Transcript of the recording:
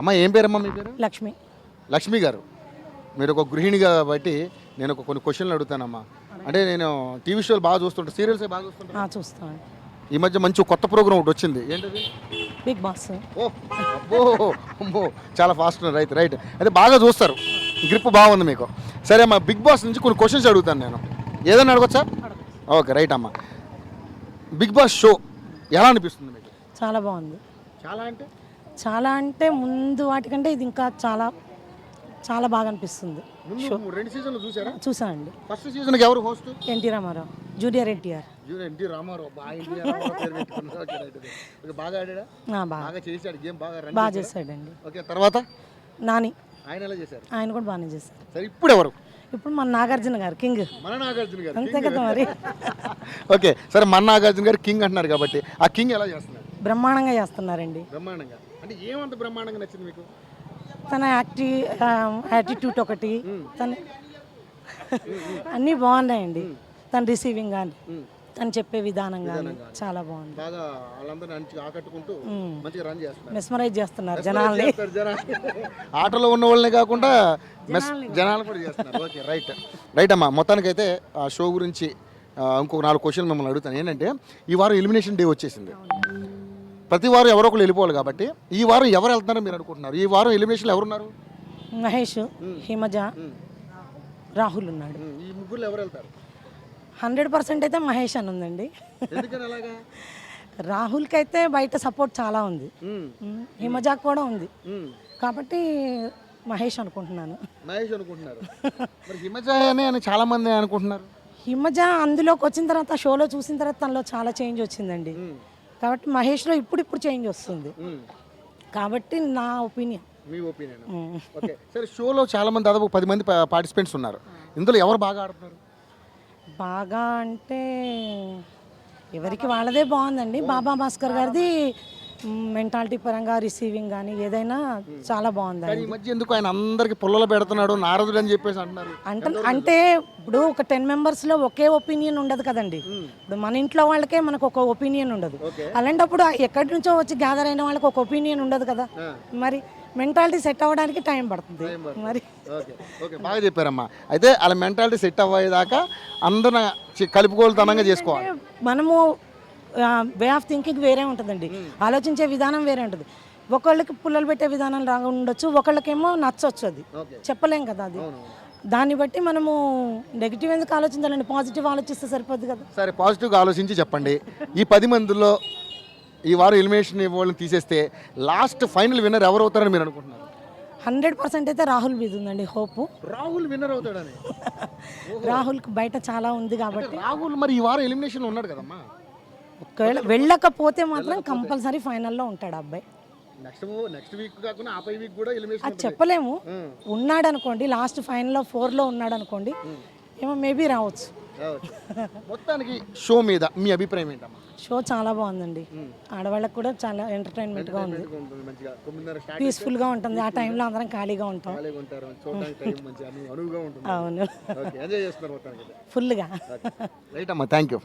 అమ్మ ఏం పేరమ్మా మీ పేరు? లక్ష్మి. లక్ష్మి గారు, మీరు ఒక గృహిణిగా బట్టి నేను కొన్ని క్వశ్చన్లు అడుగుతానమ్మా. అంటే నేను టీవీ షోలు బాగా చూస్తుంటా, సీరియల్స్ బాగా చూస్తుంటా. చూస్తాను. ఈ మధ్య మంచి కొత్త ప్రోగ్రామ్ ఒకటి వచ్చింది, ఏంటది? Big boss. ఓ అబ్బో అమ్మో, చాలా ఫాస్ట్ రైట్ రైట్. అయితే బాగా చూస్తారు, గ్రిప్ బాగుంది మీకు. సరే అమ్మా, బిగ్ బాస్ నుంచి కొన్ని క్వశ్చన్స్ అడుగుతాను నేను, ఏదైనా అడగొచ్చా? ఓకే రైట్ అమ్మా. బిగ్ బాస్ షో ఎలా అనిపిస్తుంది మీకు? చాలా బాగుంది. చాలా అంటే ముందు వాటికంటే ఇది ఇంకా చాలా చాలా బాగా అనిపిస్తుంది. రెండు సీజన్లు చూసారా? చూసానండి. ఫస్ట్ సీజన్కి ఎవరు హోస్ట్? ఎన్టీ రామారావు, జూనియర్ ఎన్టీఆర్. ఎన్టీ రామారావు బాగా ఆడాడా? బాగా చేశాడు, గేమ్ బాగా చేశాడండి. ఓకే, తర్వాత నాని, ఆయన ఎలా చేశారు? ఆయన కూడా బాగానే చేశారు. సరే, ఇప్పుడు ఎవరు? ఇప్పుడు మన నాగార్జున గారు కింగ్. మన నాగార్జున గారు అంతే కదా మరి. ఓకే సరే, మన నాగార్జున గారు కింగ్ అంటున్నారు కాబట్టి ఆ కింగ్ ఎలా చేస్తున్నారు? బ్రహ్మాండంగా చేస్తున్నారండి. బ్రహ్మాండంగా అంటే ఏమంత బ్రహ్మాండంగా నచ్చింది మీకు? తన యాటిట్యూడ్ ఒకటి, తన అన్నీ బాగున్నాయండి. తన రిసీవింగ్ కానీ, తను చెప్పే విధానం కానీ చాలా బాగుంది. బాగా వాళ్ళందరినీ మంచిగా ఆకట్టుకుంటూ మంచిగా రన్ చేస్తున్నారు, మెస్మరైజ్ చేస్తున్నారు జనాల్ని. ఆటలో ఉన్న వాళ్ళనే కాకుండా జనాలు కూడా చేస్తున్నారు. ఓకే రైట్ రైట్ అమ్మా. మొత్తానికైతే ఆ షో గురించి ఇంకొక 4 క్వశ్చన్లు మిమ్మల్ని అడుగుతాను. ఏంటంటే ఈ వారం ఎలిమినేషన్ డే వచ్చేసింది, ప్రతి వారం ఎవరో ఒకరు వెళ్ళిపోవాలి కాబట్టి ఈ వారం ఎవరు వెళ్తున్నారో మీరు అనుకుంటున్నారు? ఈ వారం ఎలిమినేషన్లో ఎవరున్నారు? మహేష్, హిమజ, రాహుల్ ఉన్నాడు. ఈ ముగ్గురు ఎవరు వెళ్తారు? 100% అయితే మహేష్ అని ఉందండి. రాహుల్కి అయితే బయట సపోర్ట్ చాలా ఉంది, హిమజాక్ కూడా ఉంది, కాబట్టి మహేష్ అనుకుంటున్నాను. మహేష్ అనుకుంటున్నారు. హిమజ అని చాలా మంది అనుకుంటున్నారు. హిమజ అందులోకి వచ్చిన తర్వాత, షోలో చూసిన తర్వాత తనలో చాలా చేంజ్ వచ్చిందండి. కాబట్టి మహేష్లో ఇప్పుడు చేంజ్ వస్తుంది. కాబట్టి నా ఒపీనియన్. మీ ఒపీనియన్. ఓకే సరే, షోలో చాలా మంది, దాదాపు 10 మంది పార్టిసిపెంట్స్ ఉన్నారు. ఇందులో ఎవరు బాగా ఆడుతున్నారు? బాగా అంటే ఎవరికి వాళ్ళదే బాగుందండి. బాబా భాస్కర్ గారిది మెంటాలిటీ పరంగా, రిసీవింగ్ కానీ ఏదైనా చాలా బాగుంది. ఈ మధ్య ఎందుకు ఆయన అందరికి పుల్లలు పెడుతున్నాడు, నారదుడు అని చెప్పేసి అంటున్నారు. అంటే ఇప్పుడు ఒక 10 మెంబర్స్లో ఒకే ఒపీనియన్ ఉండదు కదండి. ఇప్పుడు మన ఇంట్లో వాళ్ళకే మనకు ఒక ఒపీనియన్ ఉండదు. అలాంటప్పుడు ఎక్కడి నుంచో వచ్చి గ్యాదర్ అయిన వాళ్ళకి ఒక ఒపీనియన్ ఉండదు కదా. మరి మెంటాలిటీ సెట్ అవ్వడానికి టైం పడుతుంది. మరి బాగా చెప్పారమ్మా. అయితే అలా మెంటాలిటీ సెట్ అవ్వేదాకా అందరూ కలుపుకోలుతనంగా చేసుకోవాలి. మనము వే ఆఫ్ థింకింగ్ వేరే ఉంటుందండి, ఆలోచించే విధానం వేరే ఉంటుంది. ఒకళ్ళకి పుల్లలు పెట్టే విధానం రాగా ఉండొచ్చు, ఒకళ్ళకేమో నచ్చవచ్చు, అది చెప్పలేం కదా. అది దాన్ని బట్టి మనము నెగిటివ్ ఎందుకు ఆలోచించాలండి, పాజిటివ్ ఆలోచిస్తే సరిపోద్ది కదా. సరే, పాజిటివ్గా ఆలోచించి చెప్పండి. ఈ 10 మందిలో ఈ వారం ఎలిమినేషన్ వాళ్ళని తీసేస్తే లాస్ట్ ఫైనల్ విన్నర్ ఎవరు అవుతారని మీరు అనుకుంటున్నారు? 100% అయితే రాహుల్ మీద ఉందండి హోప్. రాహుల్ విన్నర్ అవుతాడని? రాహుల్కి బయట చాలా ఉంది కాబట్టి. రాహుల్ మరి ఈ వారం ఎలిమినేషన్ ఉన్నాడు కదమ్మా. ఒకవేళ వెళ్ళకపోతే మాత్రం కంపల్సరీ ఫైనల్లో ఉంటాడు అబ్బాయి. నెక్స్ట్ వీక్ కాకుండా ఆపై వీక్ కూడా ఎలిమినేషన్ అది చెప్పలేము. ఉన్నాడు అనుకోండి, లాస్ట్ ఫైనల్లో 4లో ఉన్నాడు అనుకోండి, ఏమో మేబీ రావచ్చు. మొత్తానికి షో మీద మీ అభిప్రాయం ఏంటమ్మా? షో చాలా బాగుందండి, ఆడవాళ్ళకి కూడా చాలా ఎంటర్టైన్మెంట్గా ఉంది, పీస్ఫుల్గా ఉంటుంది. ఆ టైంలో అందరం ఖాళీగా ఉంటాం. అవును, ఫుల్గా. రైట్ అమ్మా, థ్యాంక్ యూ.